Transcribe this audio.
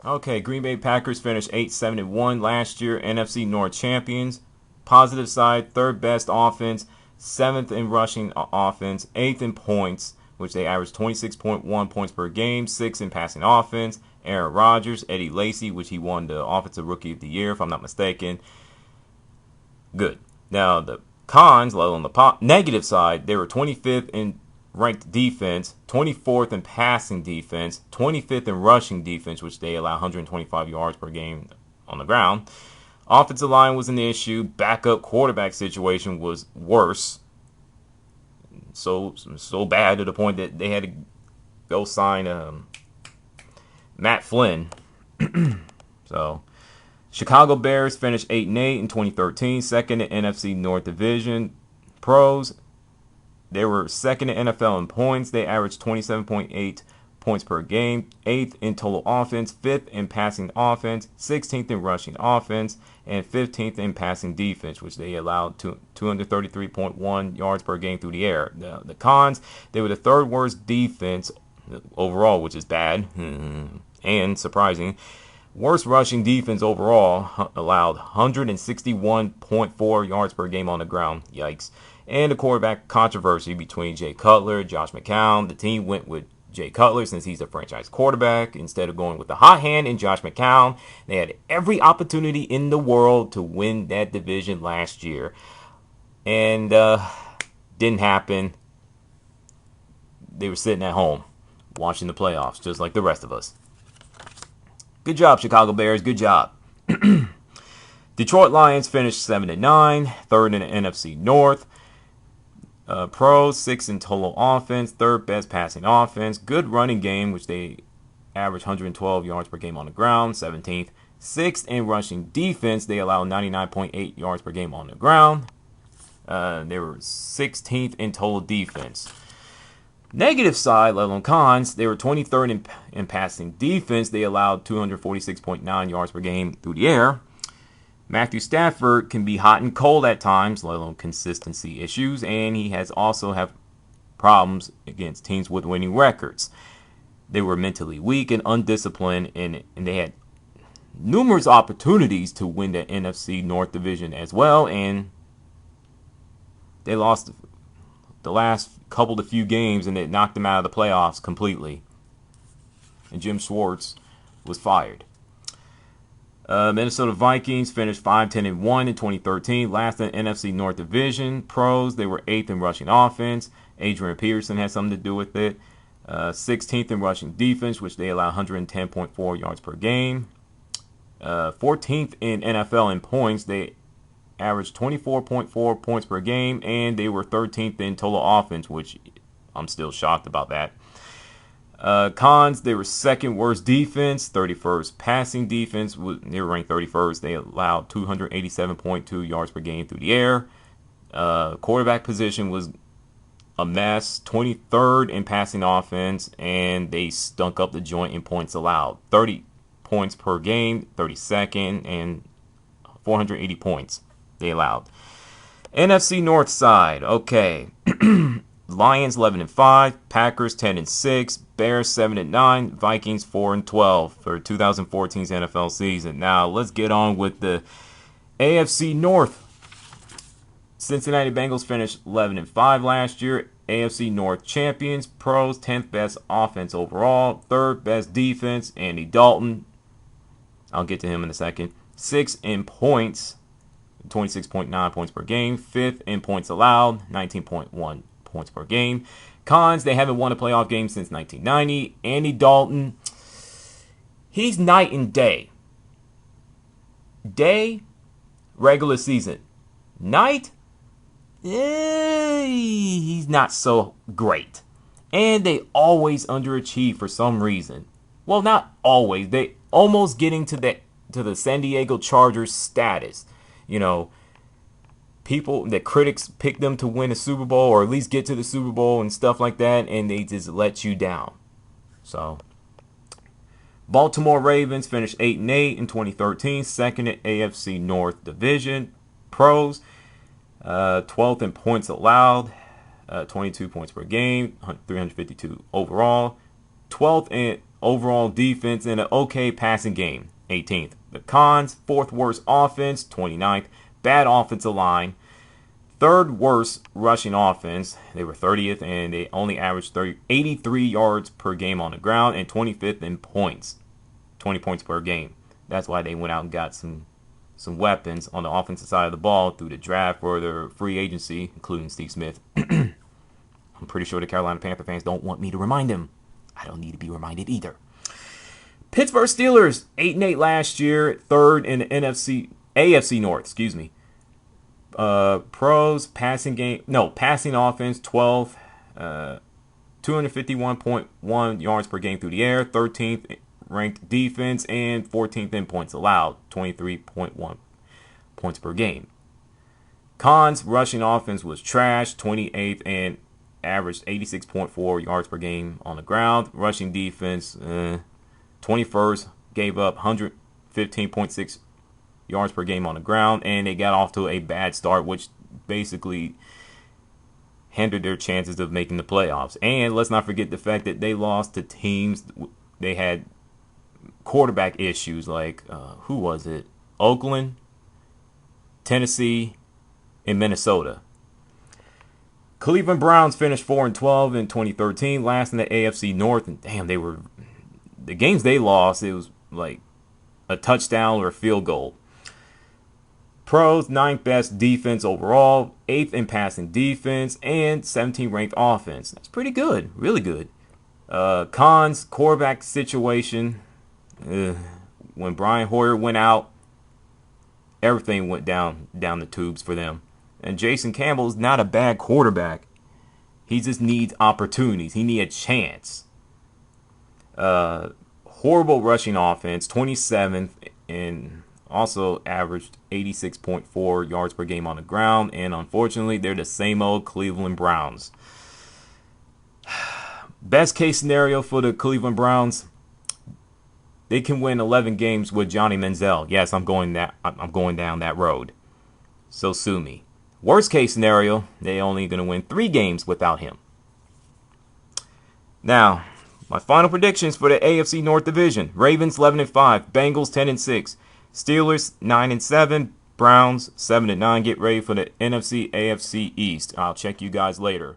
Okay, Green Bay Packers finished 8-7-1 last year, NFC North champions. Positive side, third best offense, seventh in rushing offense, eighth in points, which they averaged 26.1 points per game, sixth in passing offense. Aaron Rodgers, Eddie Lacy, which he won the Offensive Rookie of the Year, if I'm not mistaken. Good. Now, the cons, let alone the negative side, they were 25th in ranked defense, 24th in passing defense, 25th in rushing defense, which they allow 125 yards per game on the ground. Offensive line was an issue. Backup quarterback situation was worse. So bad to the point that they had to go sign Matt Flynn. So, Chicago Bears finished 8-8 in 2013, second in NFC North Division. Pros, they were second in NFL in points. They averaged 27.8 points per game, 8th in total offense, 5th in passing offense, 16th in rushing offense, and 15th in passing defense, which they allowed 233.1 yards per game through the air. The cons, they were the third worst defense overall, which is bad and surprising. Worst rushing defense overall, allowed 161.4 yards per game on the ground. Yikes. And the quarterback controversy between Jay Cutler, Josh McCown. The team went with Jay Cutler since he's the franchise quarterback instead of going with the hot hand in Josh McCown. They had every opportunity in the world to win that division last year. And didn't happen. They were sitting at home watching the playoffs just like the rest of us. Good job, Chicago Bears. Good job. Detroit Lions finished 7-9, third in the NFC North. Pros, 6th in total offense, third best passing offense. Good running game, which they average 112 yards per game on the ground, 17th. 6th in rushing defense, they allow 99.8 yards per game on the ground. They were 16th in total defense. Negative side, let alone cons, they were 23rd in passing defense. They allowed 246.9 yards per game through the air. Matthew Stafford can be hot and cold at times, let alone consistency issues, and he has also have problems against teams with winning records. They were mentally weak and undisciplined, and they had numerous opportunities to win the NFC North Division as well, and they lost the last few games, and it knocked them out of the playoffs completely. And Jim Schwartz was fired. Minnesota Vikings finished 5-10-1 in 2013, last in NFC North Division. Pros, they were 8th in rushing offense. Adrian Peterson had something to do with it. 16th in rushing defense, which they allow 110.4 yards per game. 14th in NFL in points. They averaged 24.4 points per game, and they were 13th in total offense, which I'm still shocked about that. Cons, they were second worst defense, 31st passing defense. They were ranked 31st. They allowed 287.2 yards per game through the air. Quarterback position was a mess, 23rd in passing offense, and they stunk up the joint in points allowed. 30 points per game, 32nd, and 480 points they allowed. NFC North side, okay. Lions 11-5, Packers 10-6, Bears 7-9, Vikings 4-12 for 2014's NFL season. Now let's get on with the AFC North. Cincinnati Bengals finished 11-5 last year. AFC North champions. Pros, 10th best offense overall, third best defense. Andy Dalton, I'll get to him in a second. 6th in points, 26.9 points per game. 5th in points allowed, 19.1 points per game. Cons, they haven't won a playoff game since 1990. Andy Dalton, he's night and day. Day, regular season. Night, he's not so great. And they always underachieve for some reason. Well, not always. They almost getting to the San Diego Chargers status. You know, the critics pick them to win a Super Bowl or at least get to the Super Bowl and stuff like that, and they just let you down. So, Baltimore Ravens finished 8-8 in 2013, second in AFC North Division. Pros, 12th in points allowed, 22 points per game, 352 overall. 12th in overall defense, and an okay passing game, 18th. The cons, 4th worst offense, 29th. Bad offensive line. 3rd worst rushing offense. They were 30th, and they only averaged 83 yards per game on the ground, and 25th in points. 20 points per game. That's why they went out and got some weapons on the offensive side of the ball through the draft or their free agency, including Steve Smith. I'm pretty sure the Carolina Panther fans don't want me to remind them. I don't need to be reminded either. Pittsburgh Steelers, 8-8 last year, 3rd in the AFC North, excuse me. Pros, passing offense, 12th, 251.1 yards per game through the air, 13th ranked defense, and 14th in points allowed, 23.1 points per game. Cons, rushing offense was trash, 28th, and averaged 86.4 yards per game on the ground. Rushing defense, 21st, gave up 115.6 yards per game on the ground, and they got off to a bad start, which basically hindered their chances of making the playoffs. And let's not forget the fact that they lost to teams. They had quarterback issues like, who was it? Oakland, Tennessee, and Minnesota. Cleveland Browns finished 4-12 in 2013, last in the AFC North, and damn, the games they lost, it was like a touchdown or a field goal. Pros, 9th best defense overall, 8th in passing defense, and 17th ranked offense. That's pretty good, really good. Cons, quarterback situation. When Brian Hoyer went out, everything went down the tubes for them. And Jason Campbell's not a bad quarterback. He just needs opportunities. He needs a chance. Horrible rushing offense, 27th, and also averaged 86.4 yards per game on the ground. And unfortunately, they're the same old Cleveland Browns. Best case scenario for the Cleveland Browns, they can win 11 games with Johnny Manziel. Yes, I'm going down that road. So sue me. Worst case scenario, they only going to win 3 games without him. Now, my final predictions for the AFC North Division: Ravens 11-5, Bengals 10-6, Steelers 9-7, Browns 7-9. Get ready for the NFC AFC East. I'll check you guys later.